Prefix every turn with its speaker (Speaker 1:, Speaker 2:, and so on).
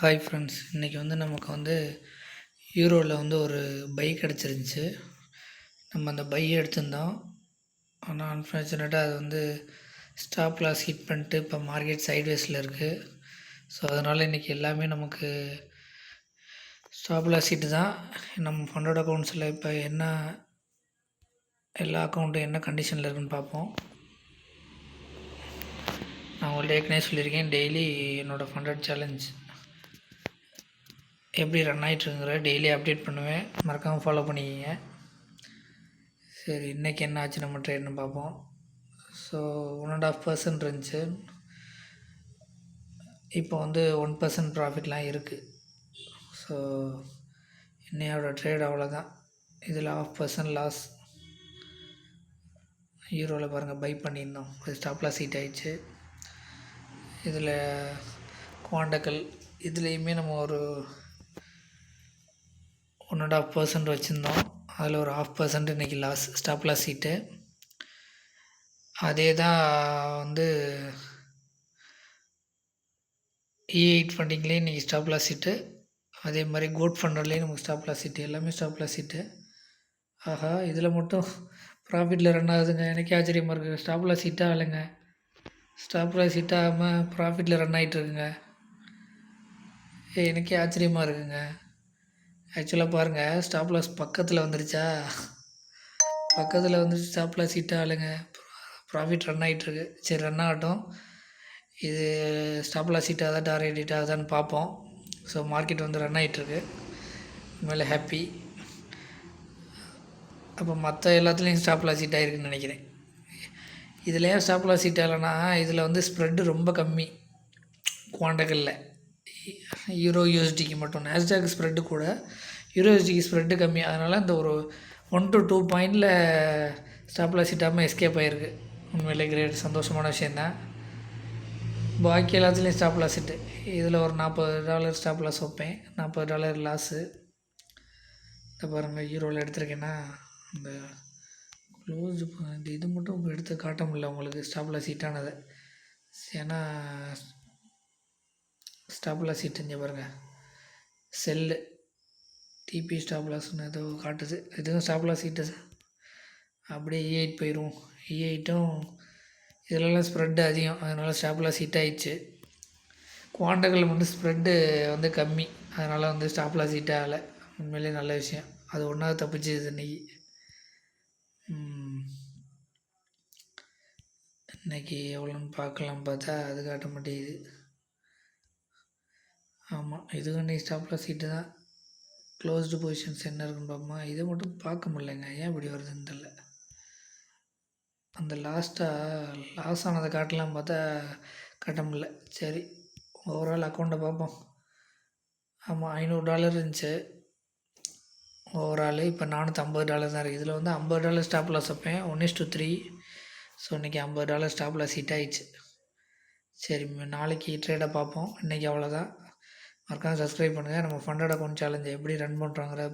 Speaker 1: Hi friends, இன்றைக்கி நமக்கு யூரோவில் ஒரு பை கிடச்சிருந்துச்சி. நம்ம அந்த பை எடுத்திருந்தோம். ஆனால் அன்ஃபார்ச்சுனேட்டாக அது ஸ்டாப் லாஸ் ஹிட் பண்ணிட்டு இப்போ மார்க்கெட் சைட்வேஸில் இருக்குது. ஸோ அதனால் இன்றைக்கி எல்லாமே நமக்கு ஸ்டாப் லாஸ் ஹிட்டு தான். நம்ம ஃபண்டட் அக்கௌண்ட்ஸில் இப்போ எல்லா அக்கௌண்ட்டும் என்ன கண்டிஷனில் இருக்குதுன்னு பார்ப்போம். நான் உங்கள்ட்ட ஏற்கனவே சொல்லியிருக்கேன், டெய்லி என்னோடய ஃபண்டட் சேலஞ்ச் எப்படி ரன் ஆகிட்டுருங்கிற டெய்லி அப்டேட் பண்ணுவேன். மறக்காமல் ஃபாலோ பண்ணிக்கிங்க. சரி, இன்றைக்கி என்ன ஆச்சு நம்ம ட்ரேட்னு பார்ப்போம். ஸோ 1.5% இருந்துச்சு. இப்போ 1% ப்ராஃபிட்லாம் இருக்குது. ஸோ இன்னையோட ட்ரேட் அவ்வளோதான். இதில் 0.5% லாஸ். யூரோவில் பாருங்கள், பை பண்ணியிருந்தோம், அது ஸ்டாப் லாஸ் ஹிட் ஆகிடுச்சு. இதில் குவாண்டக்கல் இதுலேயுமே நம்ம ஒரு 1.5% வச்சுருந்தோம். அதில் ஒரு 0.5% இன்றைக்கி லாஸ், ஸ்டாப் லாஸ் ஹிட்டு. அதே தான் E8 ஃபண்டிங்லேயும் இன்றைக்கி ஸ்டாப் லாஸ் ஹிட்டு. அதே மாதிரி கோட் ஃபண்டர்லேயும் நமக்கு ஸ்டாப் லாஸ் ஹிட்டு. எல்லாமே ஸ்டாப் லாஸ் ஹிட்டு. ஆஹா, இதில் மட்டும் ப்ராஃபிட்டில் ரன் ஆகுதுங்க. எனக்கே ஆச்சரியமாக இருக்குது. ஸ்டாப் லாஸ் ஹிட் ஆகலைங்க. ஸ்டாப் லாஸ் ஹிட் ஆகாமல் ப்ராஃபிட்டில் ரன் ஆகிட்டுருக்குங்க. எனக்கே ஆச்சரியமாக இருக்குங்க. ஆக்சுவலாக பாருங்கள், ஸ்டாப் லாஸ் பக்கத்தில் வந்துருச்சா, பக்கத்தில் ஸ்டாப் லாஸ் ஹிட் ஆகலைங்க. ப்ராஃபிட் ரன் ஆகிட்டுருக்கு. சரி, ரன் ஆகட்டும். இது ஸ்டாப் லாஸ் ஹிட் ஆகுதா, டார்கெட் ஹிட் ஆகுதான்னு பார்ப்போம். ஸோ மார்க்கெட் ரன் ஆகிட்டுருக்கு. உண்மையிலே ஹாப்பி. அப்போ மற்ற எல்லாத்துலேயும் ஸ்டாப் லாஸ் ஹிட் ஆகிருக்குன்னு நினைக்கிறேன். இதில் ஏன் ஸ்டாப் லாஸ் ஹிட் ஆகலைன்னா, இதில் ஸ்ப்ரெட்டு ரொம்ப கம்மி. குவாண்டக்கல்ல யூரோ யூஎஸ்டிக்கு மட்டும். நாஸ்டாக் ஸ்ப்ரெட்டு கூட, யூரோ யூஎஸ்டிக்கு ஸ்ப்ரெட்டு கம்மி. அதனால் இந்த ஒரு 1 to 2 பாயிண்டில் ஸ்டாப் லாஸ் ஹிட் ஆகாமல் எஸ்கேப் ஆகிருக்கு. உண்மையிலே கிரேட், சந்தோஷமான விஷயந்தான். பாக்கி எல்லாத்துலேயும் ஸ்டாப் லாஸ் ஹிட்டு. இதில் ஒரு $40 ஸ்டாப் லாஸ் வைப்பேன். $40 லாஸு. இந்த பாருங்கள், யூரோவில் எடுத்திருக்கேன்னா இந்த க்ளோஸ் இது மட்டும் எடுத்து காட்ட முடியல உங்களுக்கு, ஸ்டாப் லாஸ் ஹிட் ஆனதை. ஏன்னா ஸ்டாப் லாஸ் ஹிட் இங்கே பாருங்கள், செல்லு டிபி ஸ்டாப் லாஸ்ன்னு ஏதோ காட்டுது. இதுவும் ஸ்டாப் லாஸ் ஹிட்டு. அப்படியே E8 போயிடும். E8ம் இதிலலாம் ஸ்ப்ரெட்டு அதிகம், அதனால் ஸ்டாப் லாஸ் ஹிட் ஆகிடுச்சு. குவாண்டக்கல் ஸ்ப்ரெட்டு கம்மி, அதனால் ஸ்டாப் லாஸ் ஹிட் ஆகலை. உண்மையிலே நல்ல விஷயம். அது ஒன்றாவது தப்பிச்சுது இன்றைக்கி. இன்றைக்கி எவ்வளோன்னு பார்க்கலாம், பார்த்தா அது காட்ட மாட்டேங்குது. ஆமாம், இதுவும் இன்றைக்கி ஸ்டாப் லாஸ் ஹிட்டு தான். க்ளோஸ்டு பொசிஷன்ஸ் என்ன இருக்குன்னு பார்ப்போமா. இதை மட்டும் பார்க்க முடியலைங்க, ஏன் இப்படி வருதுன்னு தெரில. அந்த லாஸ் ஆனதை காட்டலாம் பார்த்தா காட்ட முடியல. சரி, ஓவரால் அக்கௌண்ட்டை பார்ப்போம். ஆமாம், $500 இருந்துச்சு ஓவரால். இப்போ $450 தான் இருக்குது. இதில் $50 ஸ்டாப் லாஸ் வைப்பேன், 1:3. ஸோ இன்றைக்கி $50 ஸ்டாப் லாஸ் ஹிட் ஆகிடுச்சு. சரி, நாளைக்கு ட்ரேடை பார்ப்போம். இன்றைக்கி அவ்வளோதான். மறக்காமல் சப்ஸ்கிரைப் பண்ணுங்கள். நம்ம ஃபண்டட் அக்கௌண்ட் சேலஞ்சை எப்படி ரன் பண்ணுறோங்கிறத